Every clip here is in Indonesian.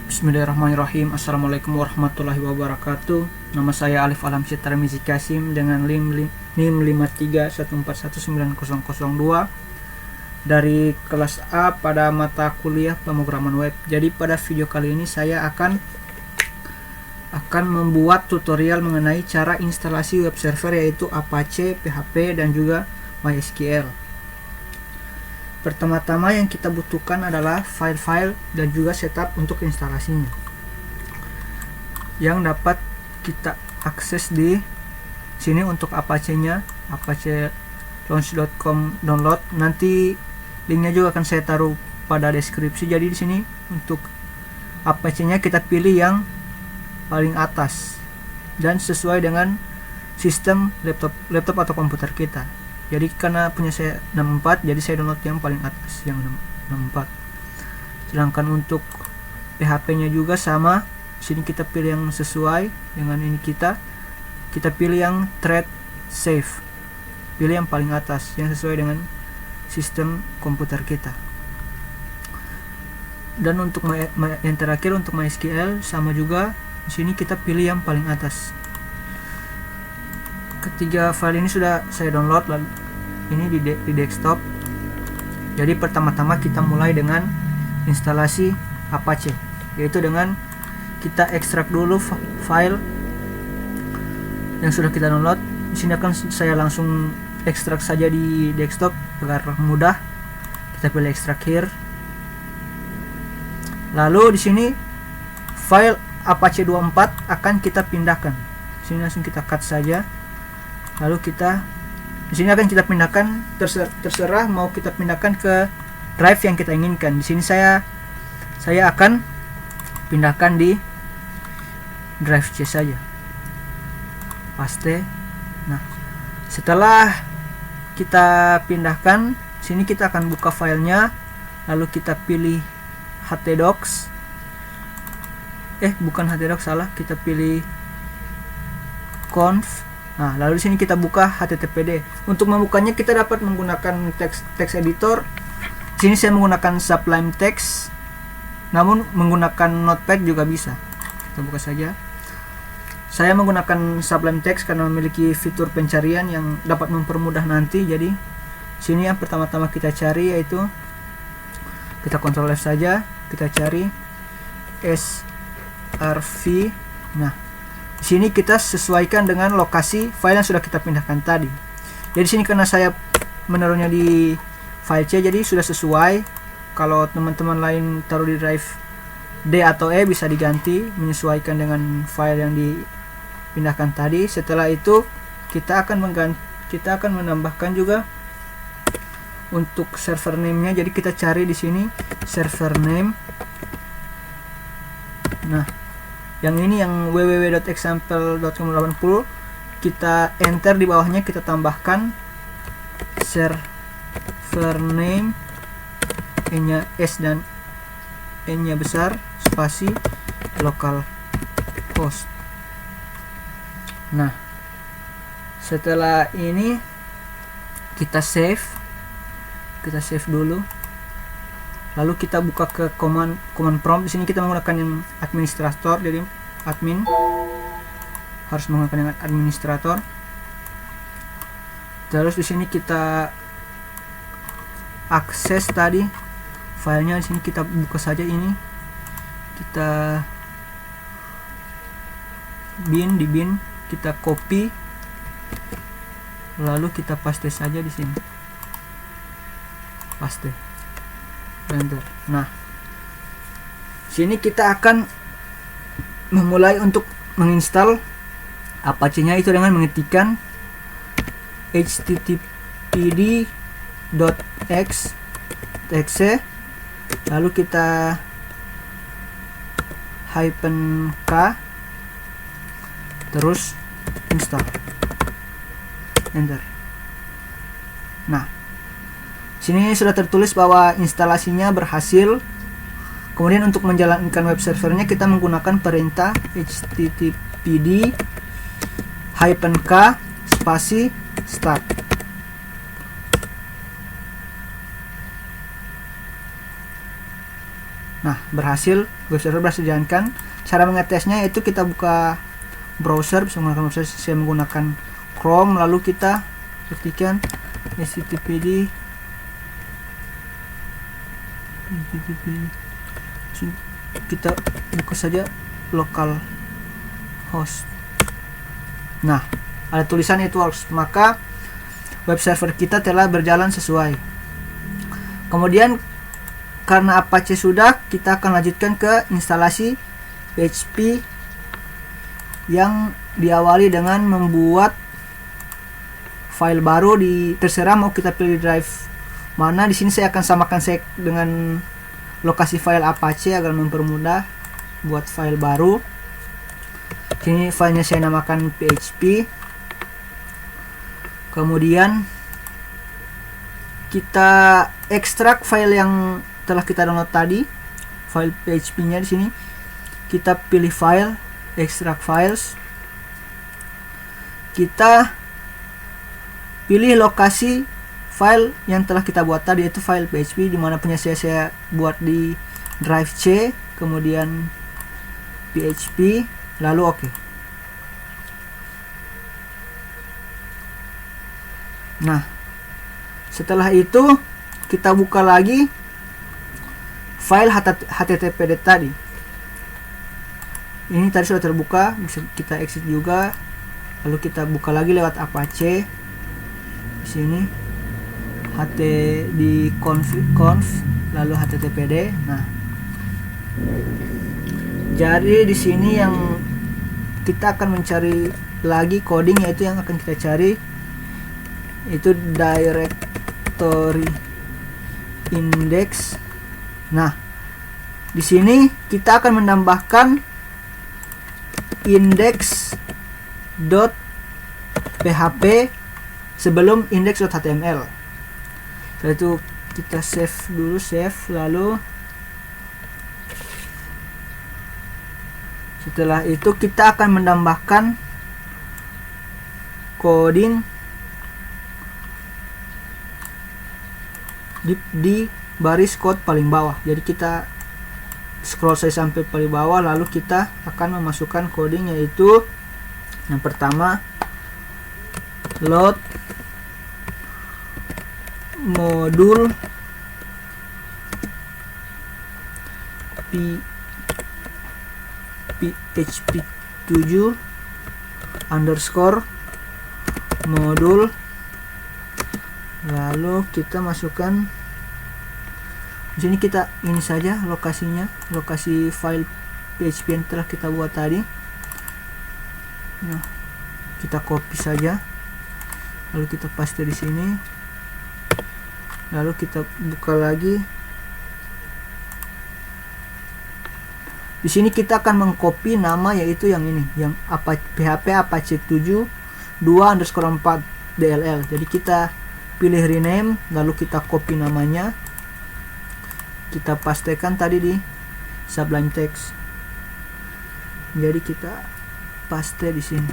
Bismillahirrahmanirrahim. Assalamualaikum warahmatullahi wabarakatuh. Nama saya Alif Alamsyah Tarmizi Kasim dengan NIM 531419002 dari kelas A pada mata kuliah pemrograman web. Jadi pada video kali ini saya akan membuat tutorial mengenai cara instalasi web server, yaitu Apache, PHP, dan juga MySQL. Pertama-tama yang kita butuhkan adalah file-file dan juga setup untuk instalasinya, yang dapat kita akses di sini. Untuk Apache-nya, Apache launch.com download. Nanti linknya juga akan saya taruh pada deskripsi. Jadi di sini untuk Apache-nya kita pilih yang paling atas dan sesuai dengan sistem laptop atau komputer kita. Jadi karena punya saya 64, jadi saya download yang paling atas, yang 64. Sedangkan untuk PHP-nya juga sama. Sini kita pilih yang sesuai dengan ini, kita pilih yang thread safe. Pilih yang paling atas yang sesuai dengan sistem komputer kita. Dan untuk yang terakhir untuk MySQL sama juga. Di sini kita pilih yang paling atas. Ketiga file ini sudah saya download lalu ini di desktop. Jadi pertama-tama kita mulai dengan instalasi Apache, yaitu dengan kita ekstrak dulu file yang sudah kita download. Di sini akan saya langsung ekstrak saja di desktop agar mudah. Kita pilih extract here. Lalu di sini file Apache 24 akan kita pindahkan. Di sini langsung kita cut saja. Lalu di sini akan kita pindahkan, terserah mau kita pindahkan ke drive yang kita inginkan. Di sini saya akan pindahkan di drive C saja. Paste. Nah, setelah kita pindahkan, sini kita akan buka filenya, lalu kita pilih htdocs. Bukan htdocs, salah. Kita pilih conf. Nah, lalu di sini kita buka httpd. Untuk membukanya kita dapat menggunakan text editor. Di sini saya menggunakan Sublime Text, namun menggunakan Notepad juga bisa. Kita buka saja. Saya menggunakan Sublime Text karena memiliki fitur pencarian yang dapat mempermudah nanti. Jadi sini yang pertama-tama kita cari, yaitu kita Ctrl F saja, kita cari srv. Nah, di sini kita sesuaikan dengan lokasi file yang sudah kita pindahkan tadi. Jadi sini karena saya menaruhnya di file C, jadi sudah sesuai. Kalau teman-teman lain taruh di drive D atau E bisa diganti menyesuaikan dengan file yang dipindahkan tadi. Setelah itu kita akan menambahkan juga untuk server name-nya. Jadi kita cari di sini server name. Nah, yang ini yang www.example.com80, kita enter, di bawahnya kita tambahkan server name, E-nya S dan N-nya besar, spasi localhost. Nah, setelah ini kita save dulu. Lalu kita buka ke command prompt. Di sini kita menggunakan yang administrator, jadi admin harus menggunakan yang administrator. Terus di sini kita akses tadi filenya. Di sini kita buka saja ini. Kita di bin kita copy, lalu kita paste saja di sini. Paste. Enter. Nah, sini kita akan memulai untuk menginstal Apache-nya, itu dengan mengetikkan httpd.exe, lalu kita -k, terus install. Enter. Nah, sini sudah tertulis bahwa instalasinya berhasil. Kemudian untuk menjalankan web servernya kita menggunakan perintah httpd -k spasi start. Nah, berhasil, web server berhasil dijalankan. Cara mengetesnya itu kita buka browser, bisa menggunakan browser, saya menggunakan Chrome, lalu kita ketikkan httpd kita buka saja localhost. Nah, ada tulisan it works, maka web server kita telah berjalan sesuai. Kemudian karena Apache sudah, kita akan lanjutkan ke instalasi PHP yang diawali dengan membuat file baru. Terserah mau kita pilih drive mana. Di sini saya akan samakan dengan lokasi file Apache agar mempermudah buat file baru. Sini filenya saya namakan PHP. Kemudian kita ekstrak file yang telah kita download tadi, file PHP-nya. Di sini kita pilih file, extract files. Kita pilih lokasi file yang telah kita buat tadi, yaitu file PHP, dimana punya saya buat di drive C, kemudian PHP, lalu oke. Nah, setelah itu kita buka lagi file httpd tadi. Ini tadi sudah terbuka, bisa kita exit juga. Lalu kita buka lagi lewat Apache. Di sini di conf lalu httpd. Nah, jadi di sini yang kita akan mencari lagi coding, yaitu yang akan kita cari itu directory index. Nah, di sini kita akan menambahkan index.php sebelum index.html. Setelah itu kita save dulu, lalu setelah itu kita akan menambahkan coding di baris code paling bawah. Jadi kita scroll saya sampai paling bawah, lalu kita akan memasukkan coding, yaitu yang pertama load modul php 7 underscore modul, lalu kita masukkan di sini, kita ini saja lokasinya, lokasi file PHP yang telah kita buat tadi. Nah, kita copy saja, lalu kita paste di sini, lalu kita buka lagi. Di sini kita akan mengcopy nama, yaitu yang ini, yang php apache 7 2_4 dll. Jadi kita pilih rename, lalu kita copy namanya, kita pastekan tadi di Sublime Text. Jadi kita paste di sini.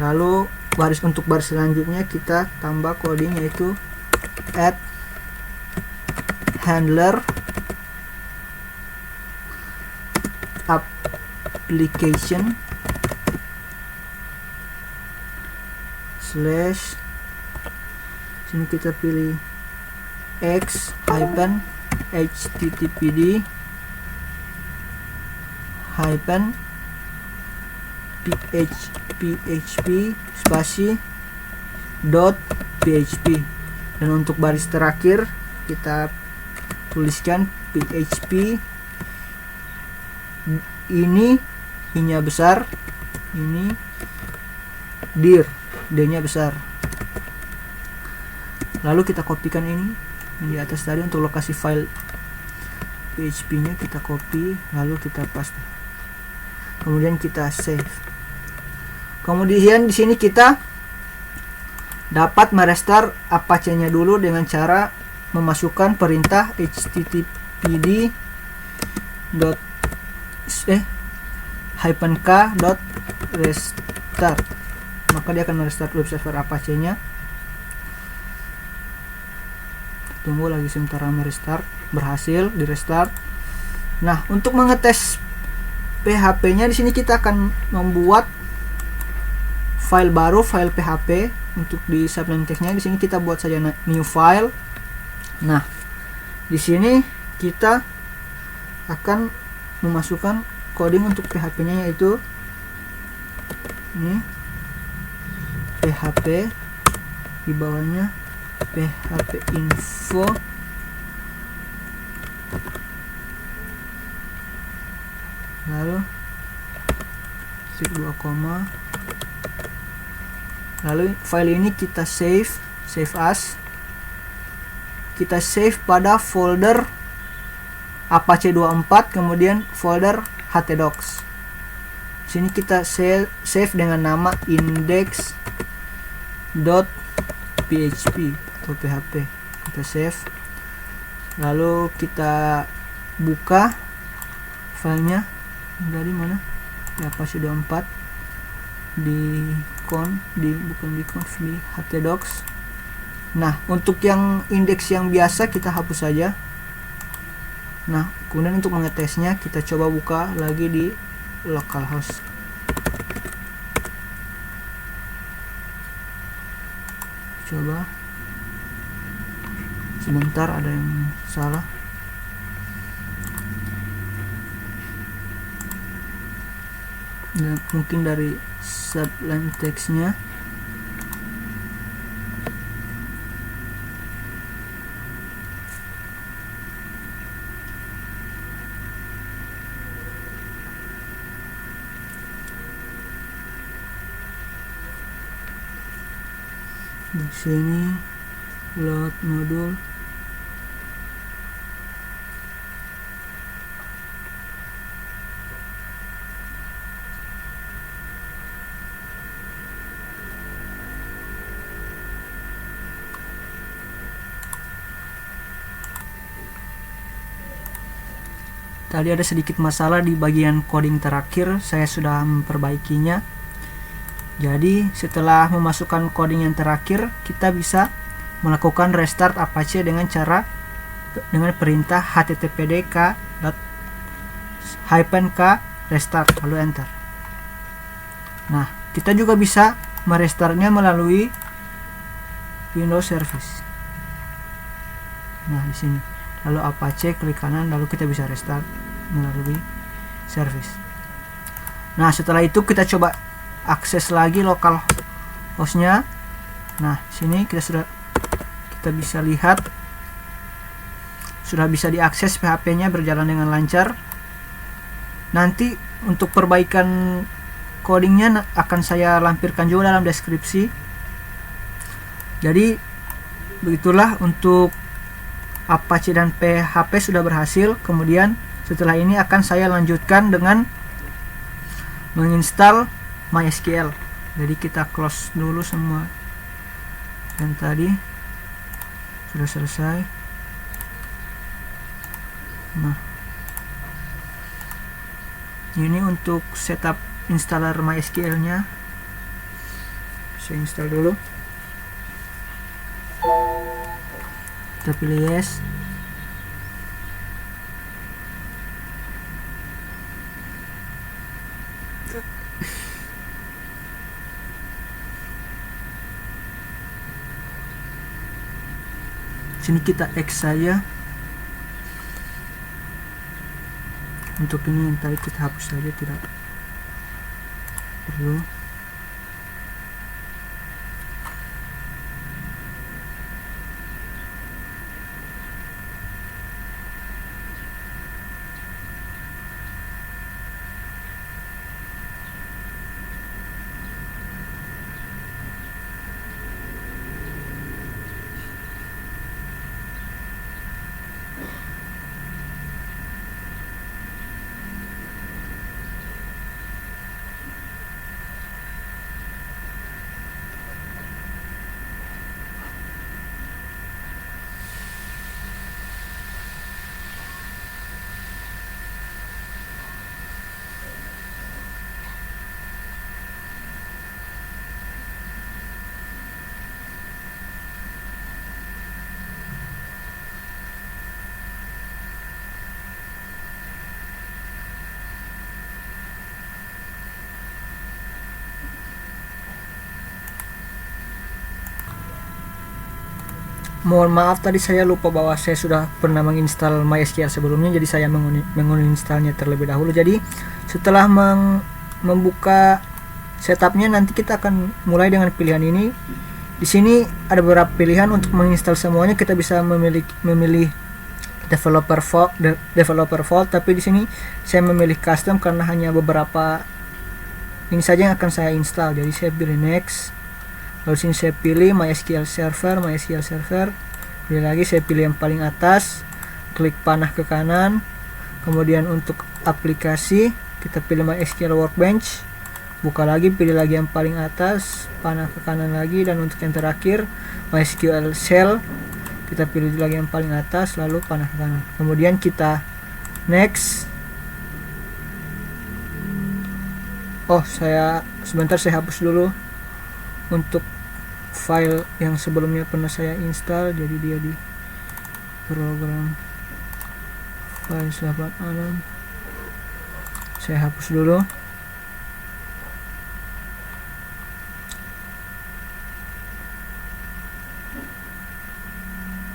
Lalu untuk baris selanjutnya kita tambah coding, yaitu add handler application slash, sini kita pilih x hyphen httpd hyphen php spasi dot php, dan untuk baris terakhir kita tuliskan php, ini i-nya besar, ini dir, d-nya besar. Lalu kita kopikan ini di atas tadi untuk lokasi file PHP-nya, kita copy, lalu kita paste. Kemudian kita save. Kemudian di sini kita dapat merestart Apache-nya dulu dengan cara memasukkan perintah httpd -k.restart. Maka dia akan merestart web server Apache-nya. Tunggu lagi sementara merestart. Berhasil di restart. Nah, untuk mengetes PHP-nya di sini kita akan membuat file baru, file PHP. Untuk di Sublime Text-nya di sini kita buat saja new file. Nah, di sini kita akan memasukkan coding untuk PHP-nya, yaitu ini PHP, di bawahnya PHP info, lalu titik 2 koma, lalu file ini kita save as, kita save pada folder Apache 24, kemudian folder htdocs. Sini kita save dengan nama index.php atau php. Kita save, lalu kita buka filenya dari mana, di Apache 24, di htdocs. Nah, untuk yang indeks yang biasa kita hapus saja. Nah, kemudian untuk mengetesnya kita coba buka lagi di localhost. Coba sebentar, ada yang salah. Dan mungkin dari Sublime Text-nya. Di sini load modul, tadi ada sedikit masalah di bagian coding terakhir, saya sudah memperbaikinya. Jadi setelah memasukkan coding yang terakhir, kita bisa melakukan restart Apache dengan perintah httpd k restart, lalu enter. Nah, kita juga bisa merestartnya melalui Windows Service. Nah, di sini lalu Apache, klik kanan, lalu kita bisa restart melalui service. Nah, setelah itu kita coba akses lagi lokal hostnya. Nah, sini kita bisa lihat sudah bisa diakses, PHP-nya berjalan dengan lancar. Nanti untuk perbaikan codingnya akan saya lampirkan juga dalam deskripsi. Jadi begitulah untuk Apache dan PHP sudah berhasil. Kemudian setelah ini akan saya lanjutkan dengan menginstal MySQL. Jadi kita close dulu semua yang tadi sudah selesai. Nah, ini untuk setup installer MySQL nya. Saya install dulu, kita pilih yes. Sini kita X saja. Untuk ini yang tadi kita hapus saja, tidak perlu. Mohon maaf tadi saya lupa bahwa saya sudah pernah menginstal MySQL sebelumnya, jadi saya menginstalnya terlebih dahulu. Jadi setelah membuka setupnya, nanti kita akan mulai dengan pilihan ini. Di sini ada beberapa pilihan untuk menginstal semuanya. Kita bisa memilih developer vault, tapi di sini saya memilih custom karena hanya beberapa ini saja yang akan saya install. Jadi saya pilih next. Lalu sini saya pilih MySQL server, pilih lagi, saya pilih yang paling atas, klik panah ke kanan. Kemudian untuk aplikasi kita pilih MySQL Workbench, buka lagi, pilih lagi yang paling atas, panah ke kanan lagi, dan untuk yang terakhir MySQL Shell, kita pilih lagi yang paling atas, lalu panah ke kanan. Kemudian kita next. Sebentar, saya hapus dulu untuk file yang sebelumnya pernah saya install, jadi dia di program file 86. Saya hapus dulu.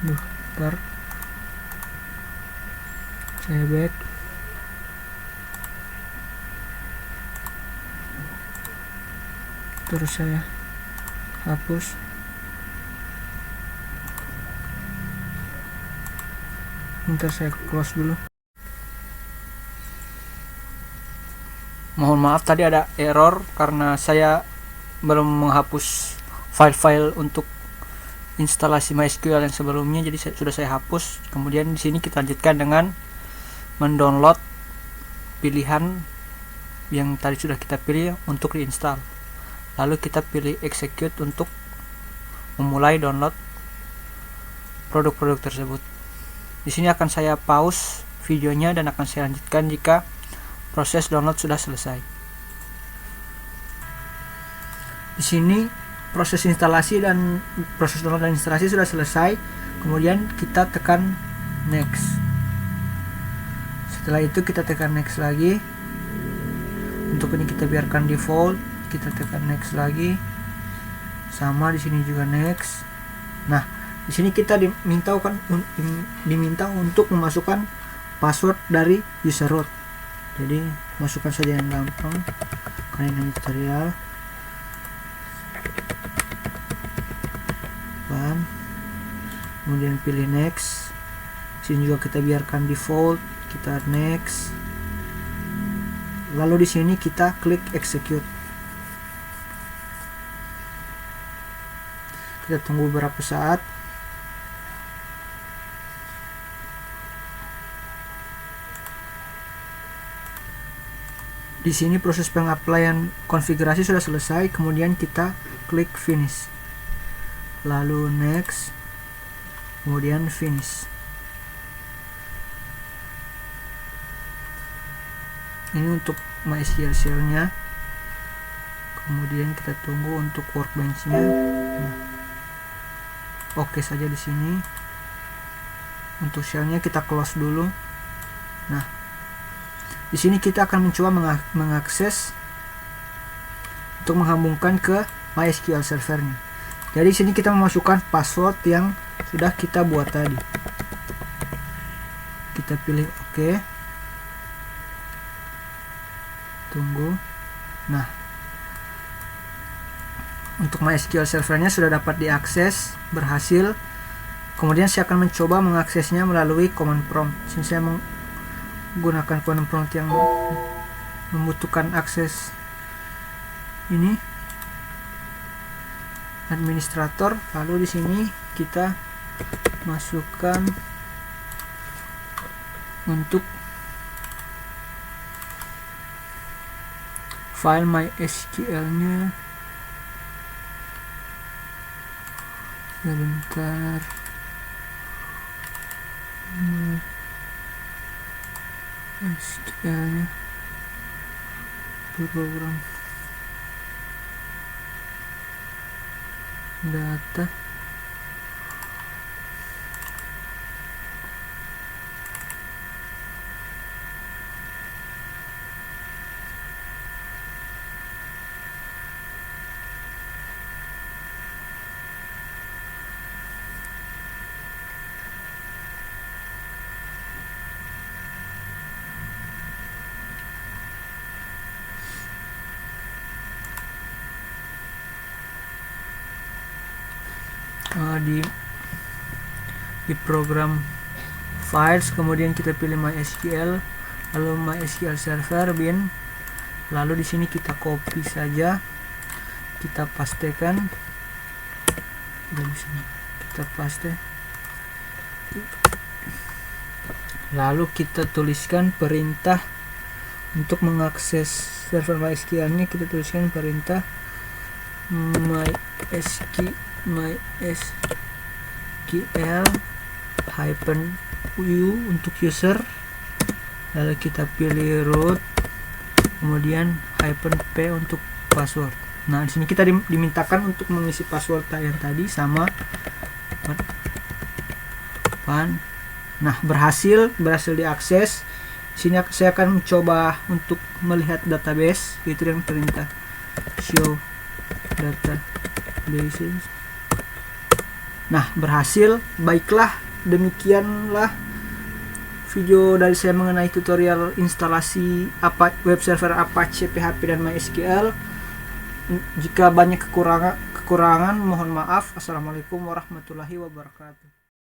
Bentar, saya back. Terus saya hapus. Bentar, saya close dulu. Mohon maaf tadi ada error karena saya belum menghapus file-file untuk instalasi MySQL yang sebelumnya, jadi sudah saya hapus. Kemudian di sini kita lanjutkan dengan mendownload pilihan yang tadi sudah kita pilih untuk diinstal. Lalu kita pilih execute untuk memulai download produk-produk tersebut. Di sini akan saya pause videonya dan akan saya lanjutkan jika proses download sudah selesai. Di sini proses download dan instalasi sudah selesai. Kemudian kita tekan next. Setelah itu kita tekan next lagi. Untuk ini kita biarkan default. Kita tekan next lagi. Sama di sini juga next. Nah, di sini kita diminta untuk memasukkan password dari user root. Jadi masukkan saja yang gampang karena ini tutorial. Kemudian pilih next. Sini juga kita biarkan default, kita next. Lalu di sini kita klik execute. Kita tunggu beberapa saat. Di sini proses pengaplaian konfigurasi sudah selesai. Kemudian kita klik finish. Lalu next. Kemudian finish. Ini untuk MySQL shell-nya. Kemudian kita tunggu untuk workbench-nya. Nah, oke saja di sini. Untuk shell-nya kita close dulu. Nah, di sini kita akan mencoba mengakses untuk menghubungkan ke MySQL servernya. Jadi di sini kita memasukkan password yang sudah kita buat tadi. Kita pilih OK. Tunggu. Nah, untuk MySQL servernya sudah dapat diakses berhasil. Kemudian saya akan mencoba mengaksesnya melalui command prompt. Sini saya menggunakan command prompt yang membutuhkan akses ini administrator. Lalu di sini kita masukkan untuk file MySQL-nya. Sebentar. MySQL-nya program data. di program files, kemudian kita pilih MySQL, lalu MySQL server bin, lalu di sini kita copy saja, kita pastekan, kita paste, lalu kita tuliskan perintah untuk mengakses server MySQL ini. Kita tuliskan perintah MySQL -u untuk user, lalu kita pilih root, kemudian -p untuk password. Nah, di sini kita dimintakan untuk mengisi password yang tadi sama. Nah, berhasil diakses. Sini saya akan mencoba untuk melihat database, itu dengan perintah show databases. Nah, berhasil. Baiklah, demikianlah video dari saya mengenai tutorial instalasi web server Apache, PHP, dan MySQL. Jika banyak kekurangan, mohon maaf. Assalamualaikum warahmatullahi wabarakatuh.